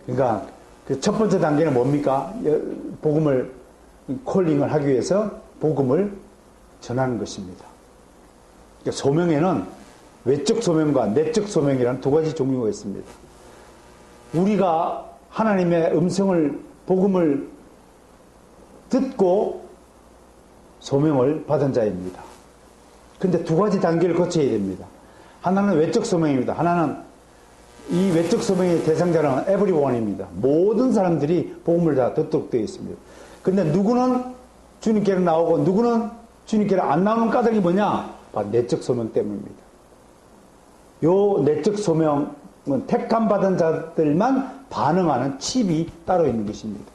그러니까 그 첫 번째 단계는 뭡니까? 복음을 콜링을 하기 위해서 복음을 전하는 것입니다. 그러니까 소명에는 외적 소명과 내적 소명이라는 두 가지 종류가 있습니다. 우리가 하나님의 음성을 복음을 듣고 소명을 받은 자입니다. 그런데 두 가지 단계를 거쳐야 됩니다. 하나는 외적 소명입니다. 하나는 이 외적 소명의 대상자는 everyone입니다. 모든 사람들이 복음을 다 듣도록 되어 있습니다. 그런데 누구는 주님께로 나오고 누구는 주님께로 안 나오는 까닭이 뭐냐? 바로 내적 소명 때문입니다. 요 내적 소명은 택함 받은 자들만 반응하는 칩이 따로 있는 것입니다.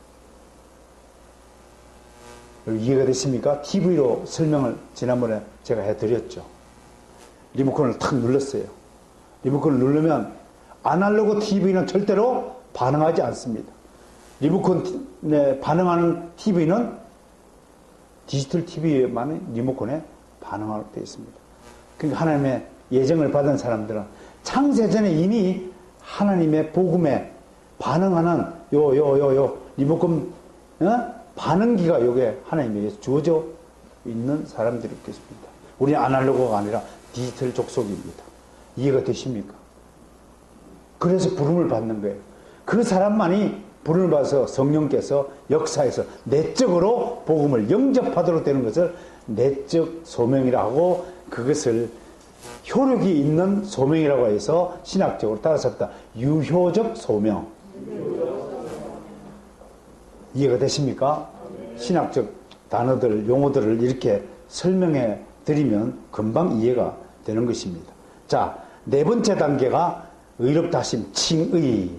이해가 되십니까? TV로 설명을 지난번에 제가 해드렸죠. 리모컨을 탁 눌렀어요. 리모컨을 누르면 아날로그 TV는 절대로 반응하지 않습니다. 리모컨에 반응하는 TV는 디지털 TV에만 리모컨에 반응하게 되어 있습니다. 그러니까 하나님의 예정을 받은 사람들은 창세전에 이미 하나님의 복음에 반응하는 리모컨 반응기가 요게 하나님에게서 주어져 있는 사람들이 있겠습니다. 우리는 아날로그가 아니라 디지털 족속입니다. 이해가 되십니까? 그래서 부름을 받는 거예요. 그 사람만이 부름을 받아서 성령께서 역사에서 내적으로 복음을 영접하도록 되는 것을 내적 소명이라 하고 그것을 효력이 있는 소명이라고 해서 신학적으로 따라잡다. 유효적 소명. 이해가 되십니까? 신학적 단어들, 용어들을 이렇게 설명해 드리면 금방 이해가 되는 것입니다. 자, 네 번째 단계가 의롭다 하심, 칭의.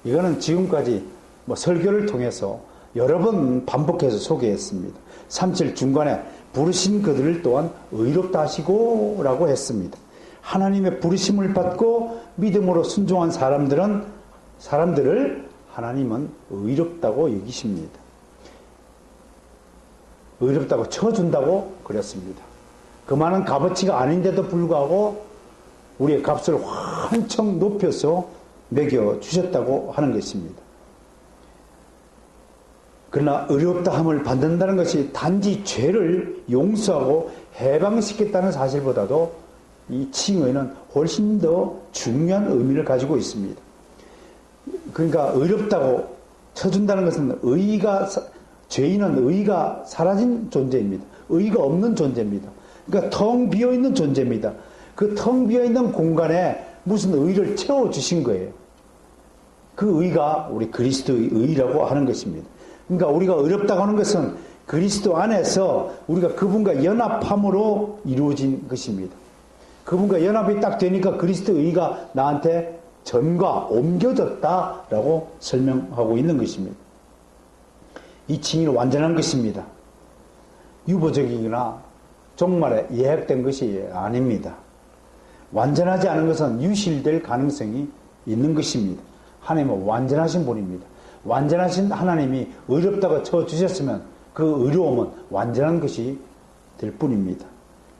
이거는 지금까지 설교를 통해서 여러 번 반복해서 소개했습니다. 3절 중간에 부르신 그들을 또한 의롭다 하시고 라고 했습니다. 하나님의 부르심을 받고 믿음으로 순종한 사람들을 하나님은 의롭다고 여기십니다. 의롭다고 쳐준다고 그랬습니다. 그 많은 값어치가 아닌데도 불구하고 우리의 값을 한층 높여서 매겨주셨다고 하는 것입니다. 그러나 의롭다함을 받는다는 것이 단지 죄를 용서하고 해방시켰다는 사실보다도 이 칭의는 훨씬 더 중요한 의미를 가지고 있습니다. 그러니까 의롭다고 쳐준다는 것은 죄인은 의가 사라진 존재입니다. 의가 없는 존재입니다. 그러니까 텅 비어있는 존재입니다. 그 텅 비어있는 공간에 무슨 의를 채워주신 거예요. 그 의가 우리 그리스도의 의라고 하는 것입니다. 그러니까 우리가 의롭다고 하는 것은 그리스도 안에서 우리가 그분과 연합함으로 이루어진 것입니다. 그분과 연합이 딱 되니까 그리스도의 의가 나한테 전과 옮겨졌다라고 설명하고 있는 것입니다. 이 칭의는 완전한 것입니다. 유보적이거나 종말에 예약된 것이 아닙니다. 완전하지 않은 것은 유실될 가능성이 있는 것입니다. 하나님은 완전하신 분입니다. 완전하신 하나님이 의롭다고 쳐주셨으면 그 의로움은 완전한 것이 될 뿐입니다.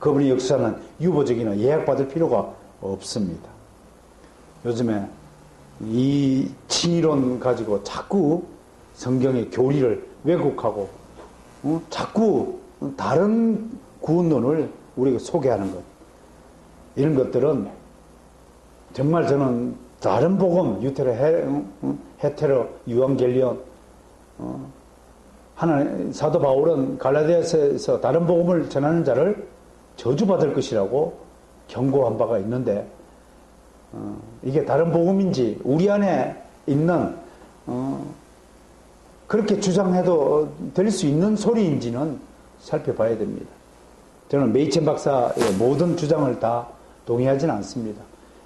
그분의 역사는 유보적이나 예약받을 필요가 없습니다. 요즘에 이 칭의론 가지고 자꾸 성경의 교리를 왜곡하고 자꾸 다른 구원론을 우리가 소개하는 것, 이런 것들은 정말 저는 다른 복음, 헤테로, 유앙겔리온, 사도 바울은 갈라디아서에서 다른 복음을 전하는 자를 저주받을 것이라고 경고한 바가 있는데, 이게 다른 복음인지 우리 안에 있는 그렇게 주장해도 될 수 있는 소리인지는 살펴봐야 됩니다. 저는 메이첸 박사의 모든 주장을 다 동의하지는 않습니다.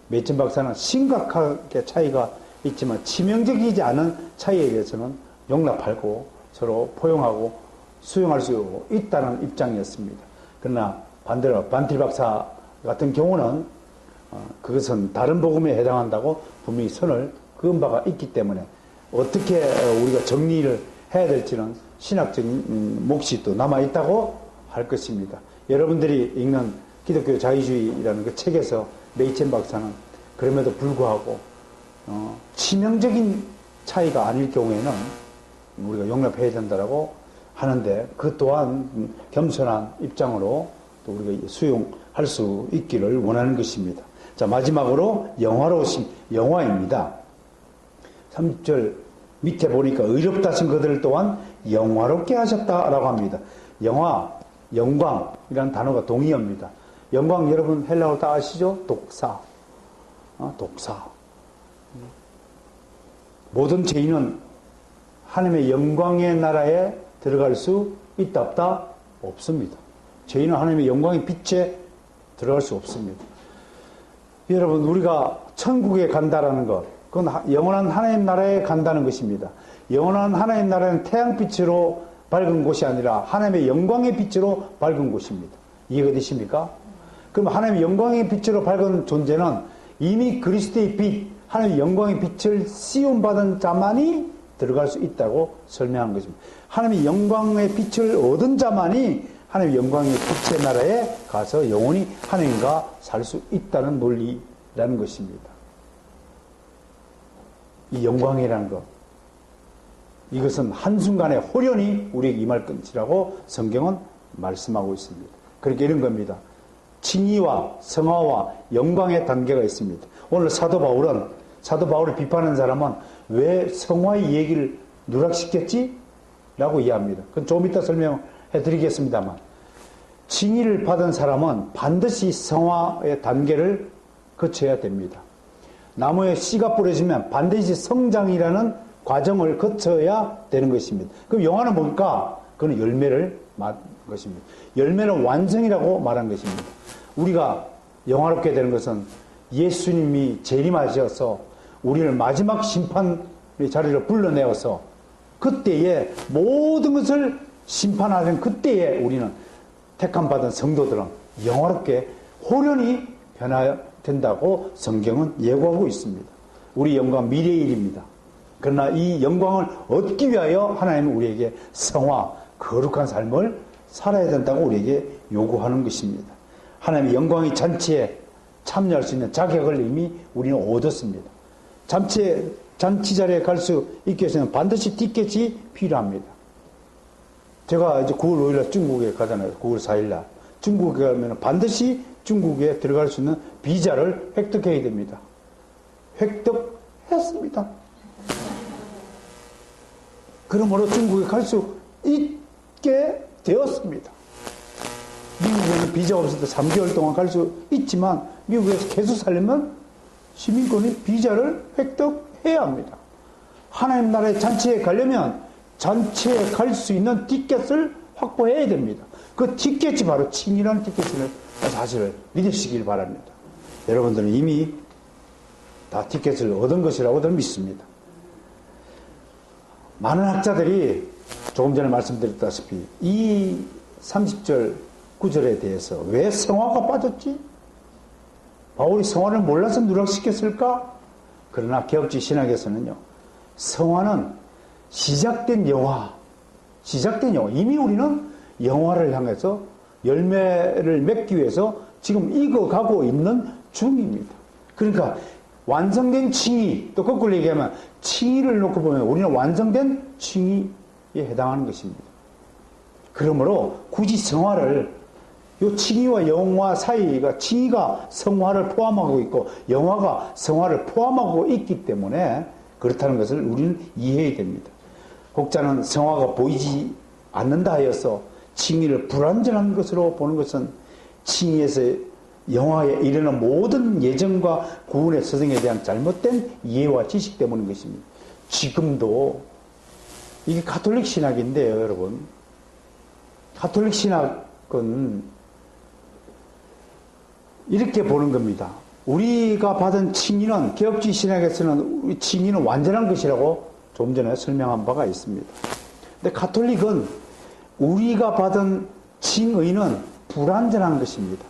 메이첸 박사는 심각하게 차이가 있지만 치명적이지 않은 차이에 대해서는 용납하고 서로 포용하고 수용할 수 있다는 입장이었습니다. 그러나 반대로 반틸 박사 같은 경우는 그것은 다른 복음에 해당한다고 분명히 선을 그은 바가 있기 때문에 어떻게 우리가 정리를 해야 될지는 신학적인 몫이 또 남아있다고 할 것입니다. 여러분들이 읽는 기독교 자유주의라는 그 책에서 메이첸 박사는 그럼에도 불구하고 치명적인 차이가 아닐 경우에는 우리가 용납해야 된다라고 하는데 그 또한 겸손한 입장으로 또 우리가 수용할 수 있기를 원하는 것입니다. 자, 마지막으로 영화로우심, 영화입니다. 30절 밑에 보니까 의롭다 하신 그들을 또한 영화롭게 하셨다라고 합니다. 영화, 영광이라는 단어가 동의어입니다. 영광 여러분 헬라어 다 아시죠? 독사. 독사. 모든 죄인은 하나님의 영광의 나라에 들어갈 수 있다 없다? 없습니다. 죄인은 하나님의 영광의 빛에 들어갈 수 없습니다. 여러분 우리가 천국에 간다라는 것, 그건 영원한 하나님 나라에 간다는 것입니다. 영원한 하나님 나라는 태양빛으로 밝은 곳이 아니라 하나님의 영광의 빛으로 밝은 곳입니다. 이해가 되십니까? 그럼 하나님의 영광의 빛으로 밝은 존재는 이미 그리스도의 빛, 하나님의 영광의 빛을 씌움받은 자만이 들어갈 수 있다고 설명한 것입니다. 하나님의 영광의 빛을 얻은 자만이 하나님의 영광의 빛의 나라에 가서 영원히 하나님과 살 수 있다는 논리라는 것입니다. 이 영광이라는 것, 이것은 한순간에 호련히 우리에게 임할 것이라고 성경은 말씀하고 있습니다. 그렇게 이런 겁니다. 칭의와 성화와 영광의 단계가 있습니다. 오늘 사도 바울을 비판하는 사람은 왜 성화의 얘기를 누락시켰지? 라고 이해합니다. 그건 조금 이따 설명해 드리겠습니다만, 칭의를 받은 사람은 반드시 성화의 단계를 거쳐야 됩니다. 나무에 씨가 뿌려지면 반드시 성장이라는 과정을 거쳐야 되는 것입니다. 그럼 영화는 뭘까? 그건 열매를 말한 것입니다. 열매는 완성이라고 말한 것입니다. 우리가 영화롭게 되는 것은 예수님이 재림하셔서 우리를 마지막 심판의 자리로 불러내어서 그때에 모든 것을 심판하는 그때에 우리는 택함받은 성도들은 영화롭게 호련히 변화해야 된다고 성경은 예고하고 있습니다. 우리 영광 미래의 일입니다. 그러나 이 영광을 얻기 위하여 하나님은 우리에게 성화, 거룩한 삶을 살아야 된다고 우리에게 요구하는 것입니다. 하나님의 영광의 잔치에 참여할 수 있는 자격을 이미 우리는 얻었습니다. 잔치 자리에 갈 수 있기 위해서는 반드시 티켓이 필요합니다. 제가 이제 9월 5일날 중국에 가잖아요. 9월 4일날. 중국에 가면 반드시 중국에 들어갈 수 있는 비자를 획득해야 됩니다. 획득했습니다. 그러므로 중국에 갈 수 있게 되었습니다. 미국에는 비자 없어도 3개월 동안 갈 수 있지만 미국에서 계속 살려면 시민권의 비자를 획득해야 합니다. 하나님 나라의 잔치에 가려면 잔치에 갈 수 있는 티켓을 확보해야 됩니다. 그 티켓이 바로 칭이라는 티켓을 사실을 믿으시길 바랍니다. 여러분들은 이미 다 티켓을 얻은 것이라고 저는 믿습니다. 많은 학자들이 조금 전에 말씀드렸다시피 이 30절 9절에 대해서 왜 성화가 빠졌지? 바울이 성화를 몰라서 누락시켰을까? 그러나 개혁주의 신학에서는요, 성화는 시작된 영화, 이미 우리는 영화를 향해서 열매를 맺기 위해서 지금 익어가고 있는 중입니다. 그러니까 완성된 칭의, 또 거꾸로 얘기하면 칭의를 놓고 보면 우리는 완성된 칭의에 해당하는 것입니다. 그러므로 굳이 성화를, 이 칭의와 영화 사이가 칭의가 성화를 포함하고 있고 영화가 성화를 포함하고 있기 때문에 그렇다는 것을 우리는 이해해야 됩니다. 곡자는 성화가 보이지 않는다 하여서 칭의를 불완전한 것으로 보는 것은 칭의에서 영화에 이르는 모든 예정과 구원의 서정에 대한 잘못된 이해와 지식 때문인 것입니다. 지금도 이게 가톨릭 신학인데요, 여러분. 가톨릭 신학은 이렇게 보는 겁니다. 우리가 받은 칭의는, 개혁주의 신학에서는 우리 칭의는 완전한 것이라고 좀 전에 설명한 바가 있습니다. 근데 가톨릭은 우리가 받은 칭의는 불완전한 것입니다.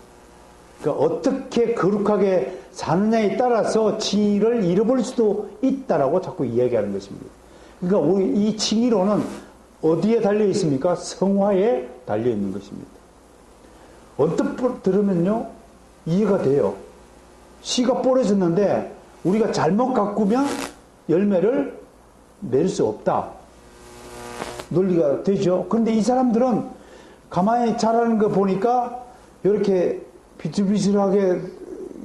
그러니까 어떻게 거룩하게 사느냐에 따라서 칭의를 잃어버릴 수도 있다라고 자꾸 이야기하는 것입니다. 그러니까 우리 이 칭의로는 어디에 달려 있습니까? 성화에 달려 있는 것입니다. 언뜻 들으면요, 이해가 돼요. 씨가 뿌려졌는데 우리가 잘못 가꾸면 열매를 낼 수 없다. 논리가 되죠. 그런데 이 사람들은 가만히 자라는 거 보니까 이렇게 비틀비틀하게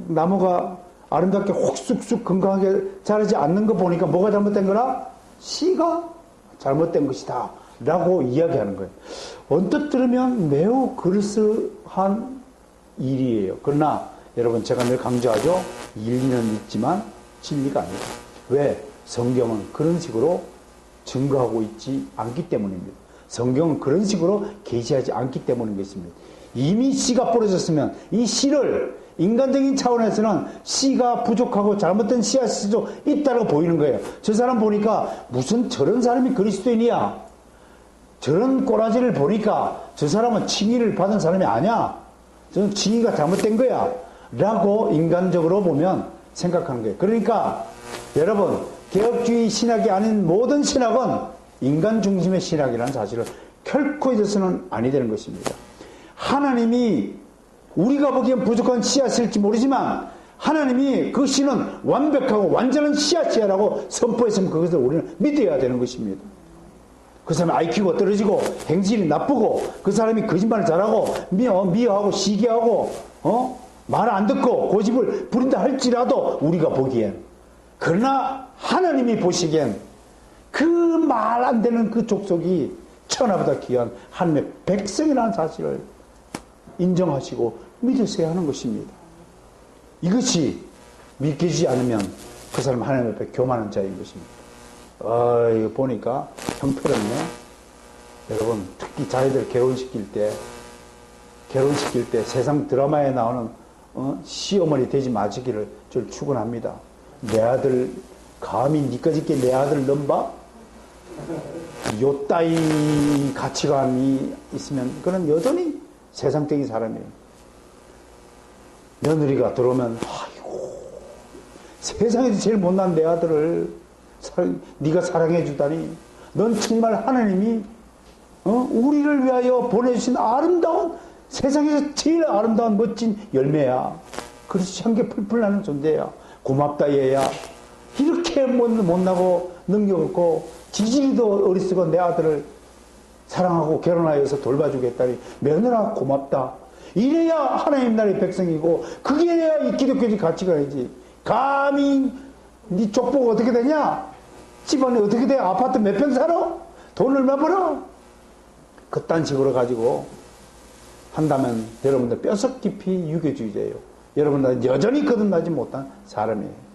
나무가 아름답게 혹쑥쑥 건강하게 자라지 않는 거 보니까 뭐가 잘못된 거라? 씨가 잘못된 것이다 라고 이야기하는 거예요. 언뜻 들으면 매우 그럴싸한 일이에요. 그러나 여러분, 제가 늘 강조하죠. 일리는 있지만 진리가 아니다. 왜? 성경은 그런 식으로 증거하고 있지 않기 때문입니다. 성경은 그런 식으로 계시하지 않기 때문인 것입니다. 이미 씨가 뿌려졌으면 이 씨를 인간적인 차원에서는 씨가 부족하고 잘못된 씨앗일 수도 있다고 보이는 거예요. 저 사람 보니까 무슨 저런 사람이 그리스도인이야. 저런 꼬라지를 보니까 저 사람은 칭의를 받은 사람이 아니야. 저는 칭의가 잘못된 거야. 라고 인간적으로 보면 생각하는 거예요. 그러니까 여러분, 개혁주의 신학이 아닌 모든 신학은 인간 중심의 신학이라는 사실을 결코 잊어서는 아니 되는 것입니다. 하나님이 우리가 보기엔 부족한 씨앗일지 모르지만 하나님이 그 씨는 완벽하고 완전한 씨앗이라고 선포했으면 그것을 우리는 믿어야 되는 것입니다. 그 사람이 IQ가 떨어지고 행실이 나쁘고 그 사람이 거짓말을 잘하고 미워하고 시기하고 말 안 듣고 고집을 부린다 할지라도 우리가 보기엔, 그러나 하나님이 보시기엔 그 말 안 되는 그 족속이 천하보다 귀한 하나님의 백성이라는 사실을 인정하시고 믿으셔야 하는 것입니다. 이것이 믿기지 않으면 그 사람 하나님 앞에 교만한 자인 것입니다. 이거 보니까 형편없네. 여러분, 특히 자녀들 결혼시킬 때 세상 드라마에 나오는 시어머니 되지 마시기를 저를 축원합니다. 내 아들 감히 니까짓게 내 아들 넘봐? 요 따위 가치관이 있으면 그는 여전히 세상적인 사람이에요. 며느리가 들어오면 아이고, 세상에서 제일 못난 내 아들을 네가 사랑해 주다니, 넌 정말 하나님이 우리를 위하여 보내주신 아름다운, 세상에서 제일 아름다운 멋진 열매야. 그렇지, 향기 풀풀 나는 존재야. 고맙다 얘야. 이렇게 못나고 능력 없고 지질이도 어리석은 내 아들을 사랑하고 결혼하여서 돌봐주겠다니 며느라 고맙다. 이래야 하나님 나라의 백성이고 그게 해야 이 기독교적 가치관이지. 감히 네 족보가 어떻게 되냐? 집안이 어떻게 돼? 아파트 몇 평 살아? 돈 얼마 벌어? 그딴 식으로 가지고 한다면 여러분들 뼛속 깊이 유교주의자예요. 여러분들 여전히 거듭나지 못한 사람이에요.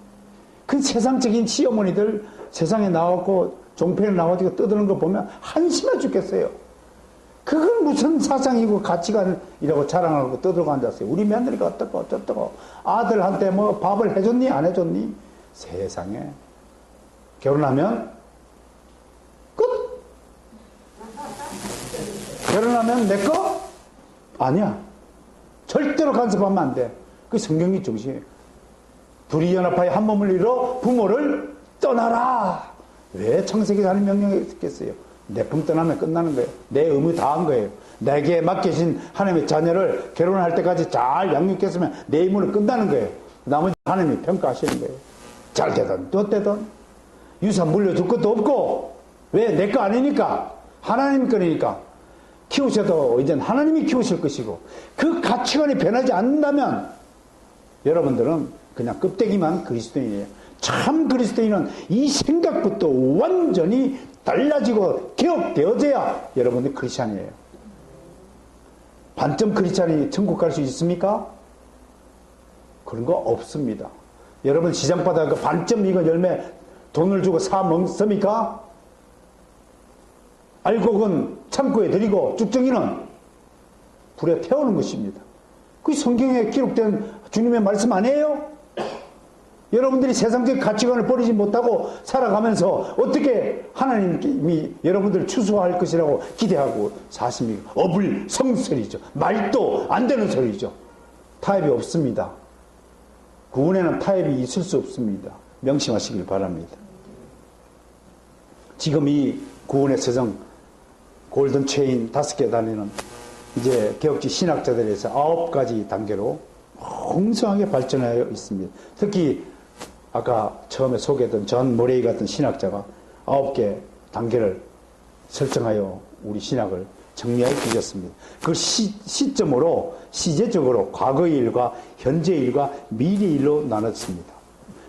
그 세상적인 시어머니들 세상에 나왔고 종편에 나와서 떠드는 거 보면 한심해 죽겠어요. 그건 무슨 사상이고 가치관이라고 자랑하고 떠들고 앉았어요. 우리 며느리가 어떻고 어쩌고 아들한테 뭐 밥을 해줬니 안 해줬니? 세상에. 결혼하면 끝. 결혼하면 내 거? 아니야. 절대로 간섭하면 안 돼. 그 성경의 정신이에요. 둘이 연합하여 한 몸을 이뤄 부모를 떠나라. 왜 창세기 하나님 명령에 있겠어요? 내 품 떠나면 끝나는 거예요. 내 의무 다 한 거예요. 내게 맡겨진 하나님의 자녀를 결혼할 때까지 잘 양육했으면 내 의무는 끝나는 거예요. 나머지 하나님이 평가하시는 거예요. 잘 되든 또 되든 유산 물려줄 것도 없고, 왜? 내 거 아니니까. 하나님 거니까. 키우셔도 이젠 하나님이 키우실 것이고, 그 가치관이 변하지 않는다면 여러분들은 그냥 껍데기만 그리스도인이에요. 참 그리스도인은 이 생각부터 완전히 달라지고 개혁되어져야 여러분들 크리스찬이에요. 반점 크리스찬이 천국 갈 수 있습니까? 그런 거 없습니다. 여러분 시장바닥 그 반점 이거 열매 돈을 주고 사 먹습니까? 알곡은 창고에 들이고 쭉정이는 불에 태우는 것입니다. 그 성경에 기록된 주님의 말씀 아니에요? 여러분들이 세상적 가치관을 버리지 못하고 살아가면서 어떻게 하나님이 여러분들을 추수할 것이라고 기대하고 사십니까? 어불성설이죠. 말도 안 되는 소리죠. 타협이 없습니다. 구원에는 타협이 있을 수 없습니다. 명심하시길 바랍니다. 지금 이 구원의 서정 골든 체인 5개 단위는 이제 개혁지 신학자들에서 9가지 단계로 풍성하게 발전하여 있습니다. 특히 아까 처음에 소개했던 존 머레이 같은 신학자가 9개 단계를 설정하여 우리 신학을 정리하여 주셨습니다. 그 시점으로 시제적으로 과거의 일과 현재의 일과 미래의 일로 나눴습니다.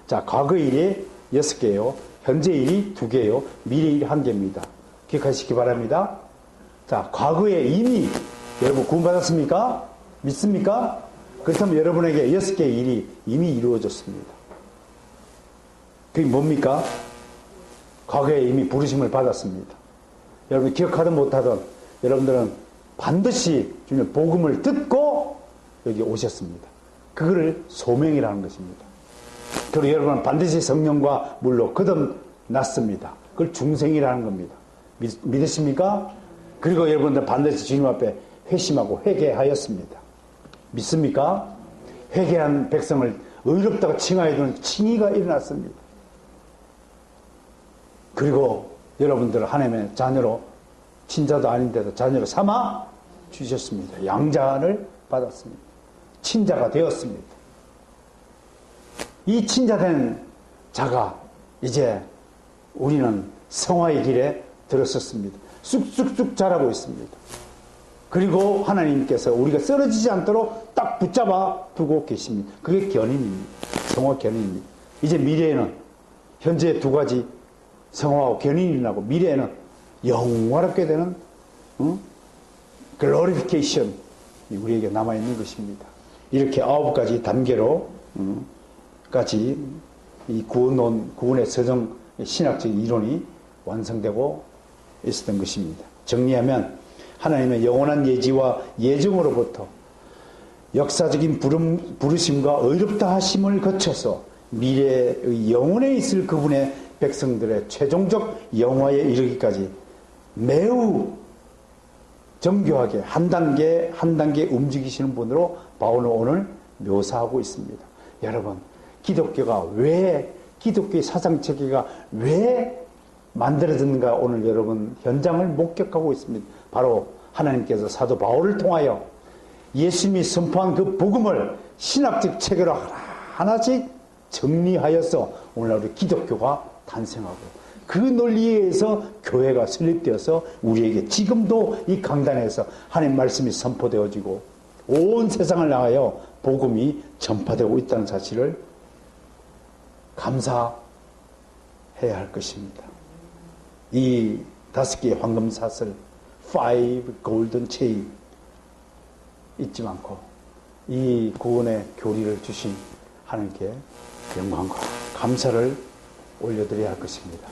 자, 과거의 일이 6개예요. 현재의 일이 2개예요. 미래의 일이 1개입니다. 기억하시기 바랍니다. 자, 과거에 이미 여러분 구원받았습니까? 믿습니까? 그렇다면 여러분에게 6개의 일이 이미 이루어졌습니다. 그게 뭡니까? 과거에 이미 부르심을 받았습니다. 여러분 기억하든 못하든 여러분들은 반드시 주님의 복음을 듣고 여기 오셨습니다. 그거를 소명이라는 것입니다. 그리고 여러분은 반드시 성령과 물로 거듭났습니다. 그걸 중생이라는 겁니다. 믿으십니까? 그리고 여러분들 반드시 주님 앞에 회심하고 회개하였습니다. 믿습니까? 회개한 백성을 의롭다고 칭하여 주는 칭의가 일어났습니다. 그리고 여러분들을 하나님의 자녀로 친자도 아닌데도 자녀로 삼아 주셨습니다. 양자를 받았습니다. 친자가 되었습니다. 이 친자된 자가 이제 우리는 성화의 길에 들어섰습니다. 쑥쑥쑥 자라고 있습니다. 그리고 하나님께서 우리가 쓰러지지 않도록 딱 붙잡아 두고 계십니다. 그게 견인입니다. 성화 견인입니다. 이제 미래에는 현재 2가지 성화하고 견인이 나고 미래에는 영화롭게 되는 글로리피케이션이 우리에게 남아있는 것입니다. 이렇게 9가지 단계로 까지 이 구원의 서정 신학적 이론이 완성되고 있었던 것입니다. 정리하면 하나님의 영원한 예지와 예정으로부터 역사적인 부르심과 의롭다 하심을 거쳐서 미래의 영원에 있을 그분의 백성들의 최종적 영화에 이르기까지 매우 정교하게 한 단계 한 단계 움직이시는 분으로 바울은 오늘 묘사하고 있습니다. 여러분, 기독교의 사상체계가 왜 만들어졌는가 오늘 여러분 현장을 목격하고 있습니다. 바로 하나님께서 사도 바울을 통하여 예수님이 선포한 그 복음을 신학적 체계로 하나씩 정리하여서 오늘날 우리 기독교가 탄생하고 그 논리에 의해서 교회가 설립되어서 우리에게 지금도 이 강단에서 하나님 말씀이 선포되어지고 온 세상을 향하여 복음이 전파되고 있다는 사실을 감사해야 할 것입니다. 이 5개의 황금사슬 5 golden chain 잊지 않고 이 구원의 교리를 주신 하나님께 영광과 감사를 올려드려야 할 것입니다.